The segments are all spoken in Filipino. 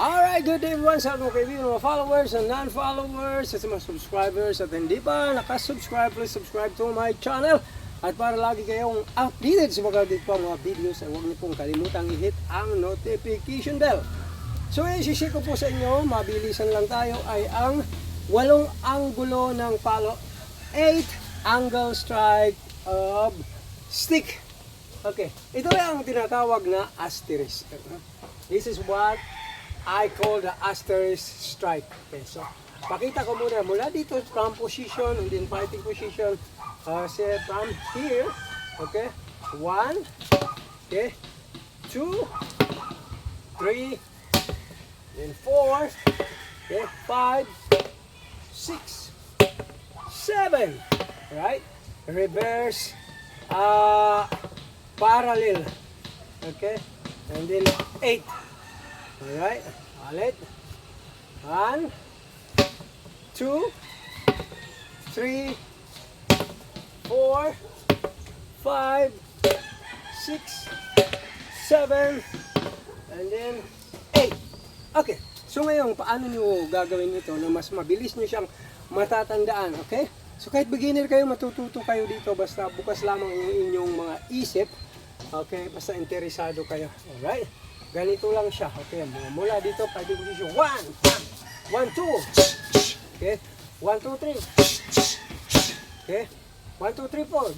Alright, good day everyone sa mga kaibigan, mga followers and non-followers, at sa mga subscribers at hindi pa nakasubscribe, please subscribe to my channel. At para lagi kayong updated sa mga mga videos, ay huwag niyo pong kalimutang i-hit ang notification bell. So i-share ko po sa inyo, mabilisan lang tayo, ay ang 8 anggulo ng palo, 8 angle strike of stick. Okay, ito ang tinatawag na asterisk. This is what I call the asterisk strike. Okay, so pakita ko mula dito from position and then fighting position. Say from here, okay, 1, okay, 2, 3, then 4, okay, 5, 6, 7, right? Reverse, parallel, okay, and then 8. Alright, ulit. 1, 2, 3, 4, 5, 6, 7, and then 8. Okay, so ngayon, paano nyo gagawin ito na mas mabilis nyo siyang matatandaan, okay? So kahit beginner kayo, matututo kayo dito, basta bukas lamang yung inyong mga isip, okay? Basta interesado kayo, alright? Ganito lang siya, okay? Mula dito, fighting position, 1, 1, 2, okay? 1, 2, 3, okay? 1, 2, 3, 4.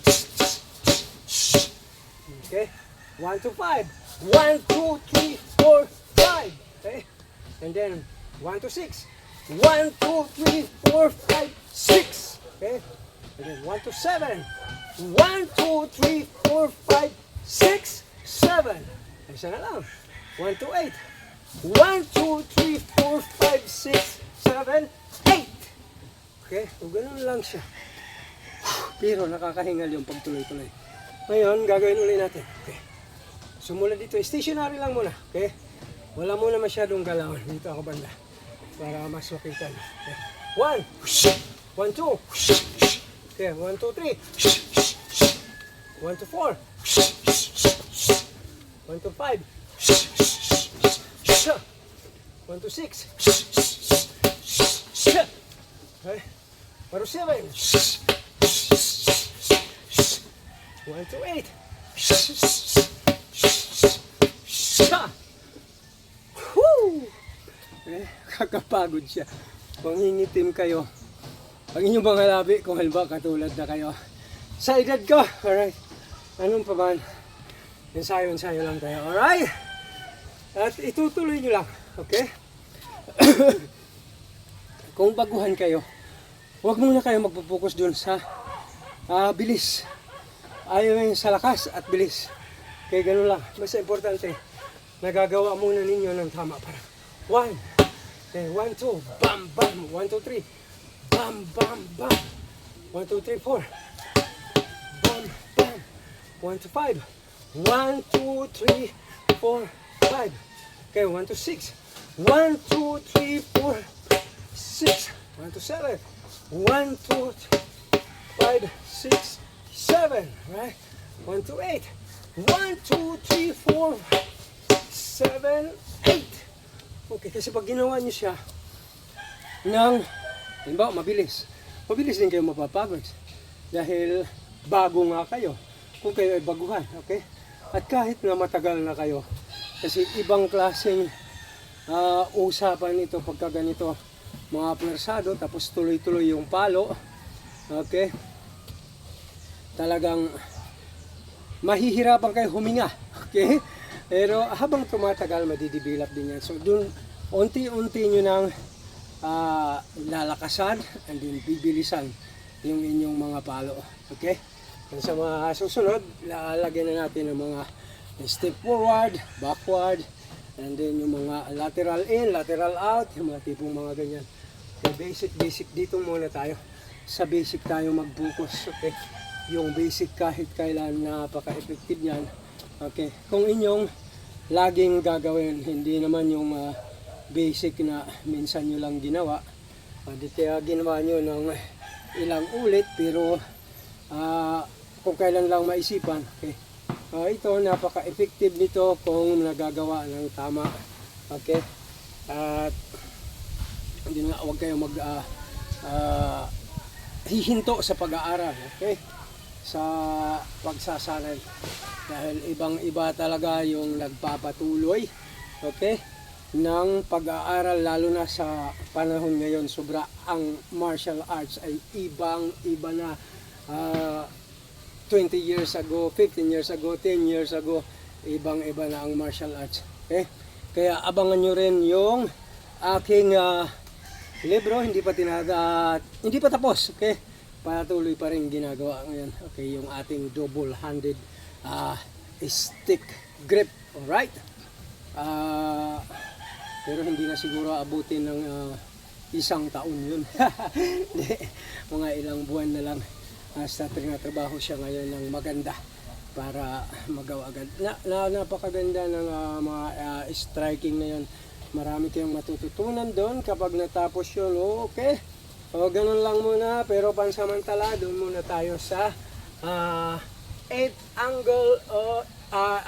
Okay? 1 to 5. 1, 2, 3, 4, 5. Okay? And then 1 to 6. 1, 2, 3, 4, 5, 6. Okay? And then 1 to 7. 1, 2, 3, 4, 5, 6, 7. Isa na lang. 1 to 8. 1, 2, 3, 4, 5, 6, 7, 8. Okay? So ganun lang siya. Pero nakakahingal yung pagtuloy-tuloy. Ngayon, gagawin ulit natin. Okay. So mula dito, stationary lang muna. Okay. Wala muna masyadong galawan. Dito ako banda. Para mas makita. Okay. 1, 1, 2. Okay, 1, 2, 3. 1 to 4. 1 to 5. 1 to 6. Okay. 1 to 7. 1 to 8. Woo! Kakapagod siya. Manghingitim kayo. Ang inyong mga labi, kung halimbawa katulad na kayo sa edad ko. Alright. Anong pa man? Ensayo-ensayo lang tayo. Alright? At itutuloy nyo lang. Okay? Kung baguhan kayo, huwag muna kayo magpupokus dun sa bilis. Ayaw yung sa lakas at bilis. Kaya ganun lang. Mas importante, nagagawa muna ninyo ng tama. Para 1, okay, 1, 2, bam, bam, 1, 2, 3, bam, bam, bam, 1, 2, 3, 4, bam, bam, 1 to 5, 1, 2, 3, 4, 5, okay, 1 to 6, 1, 2, 3, 4, 6, 1 to 7, 1, 2, 5, 6, 7, right? 1 to 8. 1, 2, 3, 4, 7, 8. Okay, kasi pag ginawa niyo siya ng, halimbawa, mabilis din kayo mapapagod. Dahil bago nga kayo, kung kayo ay baguhan, okay? At kahit na matagal na kayo, kasi ibang klaseng usapan ito pagka ganito, mga pwersado, tapos tuloy-tuloy yung palo, okay? Talagang mahihirapan kayo huminga. Okay? Pero habang tumatagal, madidevelop din yan. So, dun, unti-unti nyo nang lalakasan and then bibilisan yung inyong mga palo. Okay? And sa mga susunod, lalagyan na natin ng mga step forward, backward, and then yung mga lateral in, lateral out, yung mga tipong mga ganyan. Okay, basic dito muna tayo. Sa basic tayo mag-focus. Okay? Yung basic kahit kailan napaka-effective yan. Okay, kung inyong laging gagawin, hindi naman yung basic na minsan nyo lang ginawa. Di kaya ginawa nyo ng ilang ulit, pero kung kailan lang maisipan. Okay, ito napaka-effective nito kung nagagawa ng tama. Okay, At hindi nga, huwag kayong hihinto sa pag-aaral, okay? Sa pagsasanay. Dahil ibang-iba talaga yung nagpapatuloy, okay? Ng pag-aaral, lalo na sa panahon ngayon. Sobra ang martial arts ay ibang-iba na. 20 years ago, 15 years ago, 10 years ago, ibang-iba na ang martial arts. Okay? Kaya abangan nyo rin yung aking libro, hindi pa tapos, okay? Patuloy pa rin ginagawa ngayon. Okay, yung ating double-handed stick grip, alright? Pero hindi na siguro abutin ng isang taon yun. Hindi, mga ilang buwan na lang. Hasta trinatrabaho siya ngayon ng maganda para magawa agad. Napakaganda ng mga striking na yun. Marami kayong matututunan doon kapag natapos yun. Okay, o ganun lang muna, pero pansamantala doon muna tayo sa 8 angle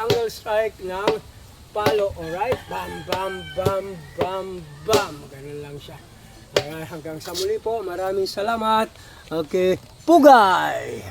angle strike ng palo. Alright, bam bam bam bam bam, ganun lang siya. Alright, hanggang sa muli po, maraming salamat. Okay, pugay!